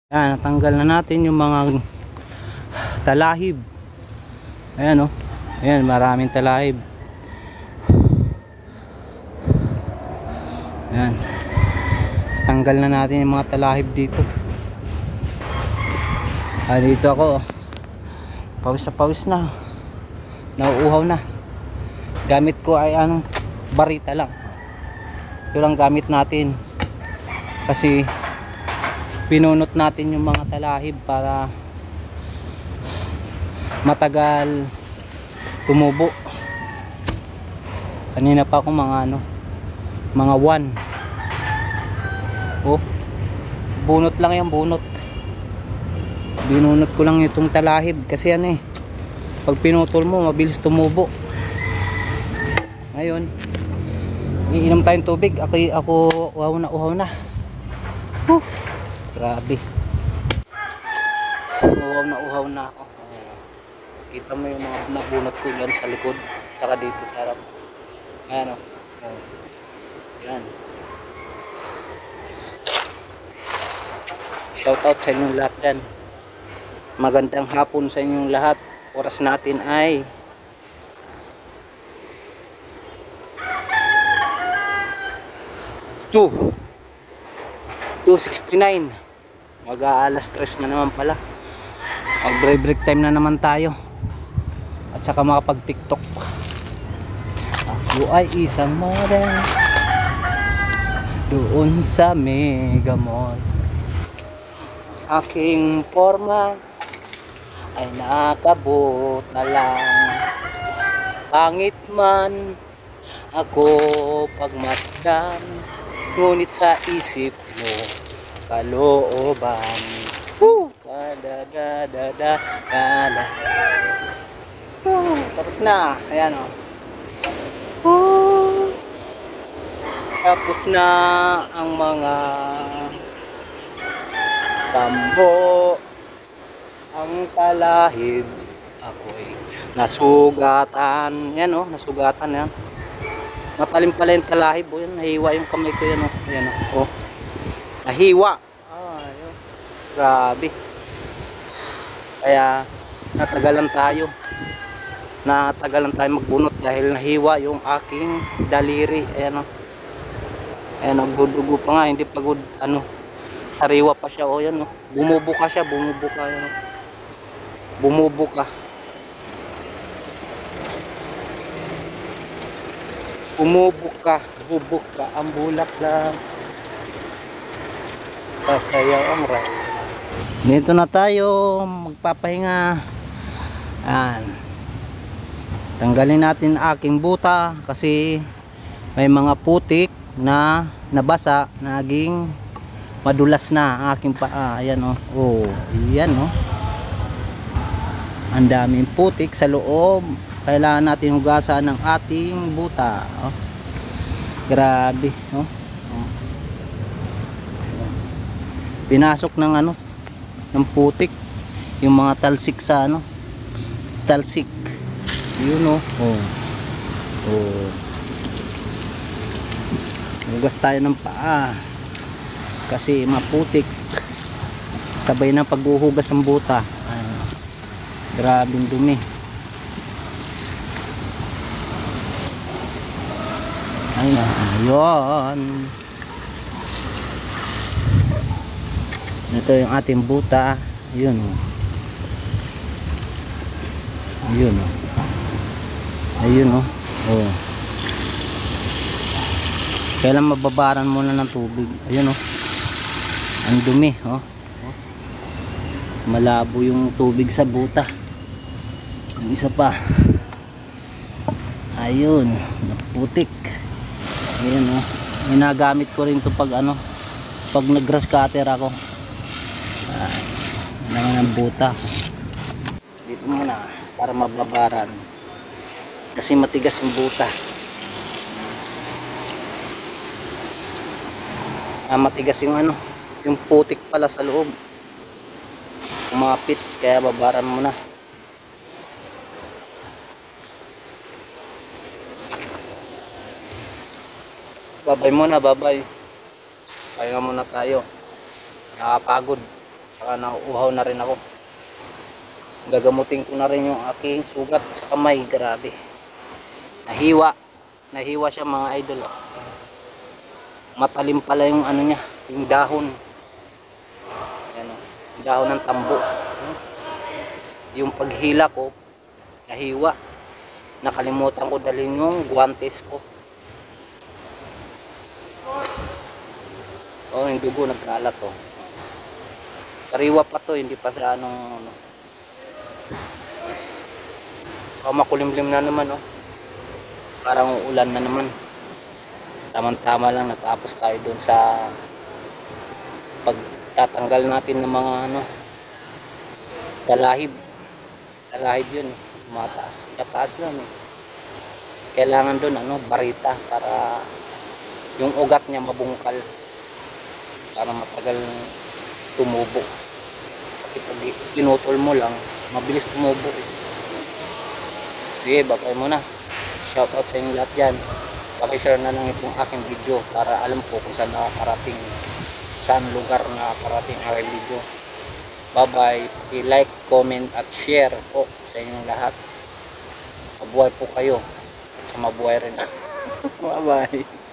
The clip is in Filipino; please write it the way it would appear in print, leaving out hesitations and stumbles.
Yan, natanggal na natin yung mga talahib. Ayan oh. Ayan, maraming talahib. Ayan. Tanggal na natin yung mga talahib dito. Dito ako. Pawis na pawis na. Nauuhaw na. Gamit ko ay barita lang. Ito lang gamit natin. Kasi pinunot natin yung mga talahib para matagal tumubo. Kanina pa ako mga 1. Oh, bunot lang yan, bunot. Binunot ko lang itong talahib kasi pag pinutol mo mabilis tumubo. Ngayon iinom tayong tubig. Ako uhaw na. Grabe, uhaw na ako. Kita mo yung mga nabunot ko dyan sa likod saka dito sa harap. Ayan o. Yan. Shout out sa inyong lahat dyan. Magandang hapon sa inyong lahat. Oras natin ay 2:69. Mag-aalas 3 na naman pala. Mag break time na naman tayo. At saka makapag TikTok. Ako ay isang model doon sa Mega Mall. Aking forma ay nakabot na lang. Pangit man ako pagmasdan, ngunit sa isip mo kalooban. Tapos na. Ayan o. Tapos na ang mga tambo, ang talahib. Ako'y nasugatan. Yan o, nasugatan yan. Matalim pala yung talahib o. Yan, nahiwa yung kamay ko yan o. Yan o. Nahiwa. Ayun. Grabe. Kaya natagalan tayo magbunot dahil nahiwa yung aking daliri. Ayan o. Ayan, nagdudugo pa nga, hindi pagod, sariwa pa siya, o yan o. Bumubuka siya, bumubuka, yan o. Bumubuka. Bumubuka, bubuka, ang bulaklak. Pasayaw ang ray. Dito na tayo, magpapahinga. Ayan. Tanggalin natin aking buta kasi may mga putik na nabasa, naging madulas na ang aking paa. Ayan o. Oh, ayan o. Ang daming putik sa loob. Kailangan natin hugasan ng ating buta. Oh. Grabe, no? Oh. Pinasok ng ng putik yung mga talsik sa talsik. Yun oh. Oh. Oh. Hugas tayo ng paa kasi maputik. Sabay na paghuhugas ng buta. Grabing dumi. Ayun. Ito yung ating buta. Ayun. Ayun. Ayun oh. Oh. Kailan mababaran muna ng tubig. Ayun oh. Ang dumi oh. Malabo yung tubig sa buta. Yung isa pa. Ayun, naputik. Ayun oh. Ginagamit ko rin to pag pag nag-grass cutter ako. Naman ang buta. Dito muna para mababaran. Kasi matigas yung buta. Matigas yung yung putik pala sa loob. Kumapit, kaya babaran mo na. Babay muna, babay. Pahinga muna tayo. Nakapagod. Saka nauuhaw na rin ako. Gagamutin ko na rin yung aking sugat sa kamay. Grabe. Nahiwa siya mga idol. Oh. Matalim pala yung ano niya, yung dahon. Ayan, oh. Yung dahon ng tambo. Yung paghila ko, nahiwa. Nakalimutan ko dalhin yung guantes ko. Oh, yung dugo nagkalat oh. Sariwa pa to, hindi pa sa anong ano. So, makulimlim na naman oh. Parang ulan na naman. Tama-tama lang natapos tayo dun sa pagtatanggal natin ng mga ano talahib yun eh. Mataas lang eh. Kailangan dun ano barita para yung ugat niya mabungkal para matagal tumubo kasi pag pinutol mo lang mabilis tumubo eh. Sige, babay mo na. Shoutout sa inyo lahat dyan. Pakishare na lang itong aking video para alam ko kung saan nakakarating, saan lugar nakakarating aking video. Bye bye. I-like, comment at share po sa inyong lahat. Mabuhay po kayo at sa mabuhay rin. Bye bye.